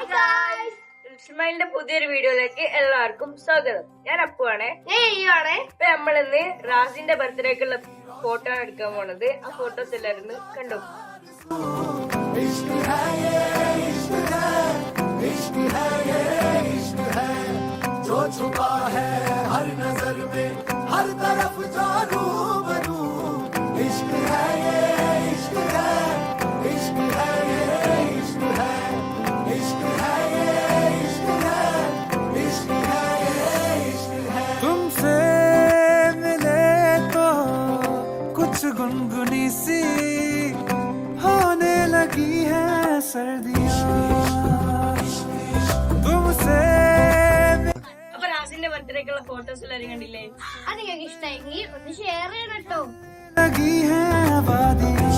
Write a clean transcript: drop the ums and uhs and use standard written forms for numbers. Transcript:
ഇസ്മായിലിന്റെ പുതിയൊരു വീഡിയോയിലേക്ക് എല്ലാവർക്കും സ്വാഗതം. ഞാൻ അപ്പുവാണേ. ഇപ്പൊ നമ്മളിന്ന് റാസിന്റെ ബർത്ത്ഡേക്കുള്ള ഫോട്ടോ എടുക്കാൻ പോണത്. ആ ഫോട്ടോസ് എല്ലാവരും കണ്ടു. गुनगुनी सी होने लगी है सर्दियां तुमसे. അപ്പൊ റാസിന്റെ ബർത്ത്ഡേക്കുള്ള ഫോട്ടോസ് എല്ലാവരും കണ്ടില്ലേ? അത് നിങ്ങൾക്ക് ഇഷ്ടമായി ഒന്ന് ഷെയർ ചെയ്യണം കേട്ടോ. लगी है वादियां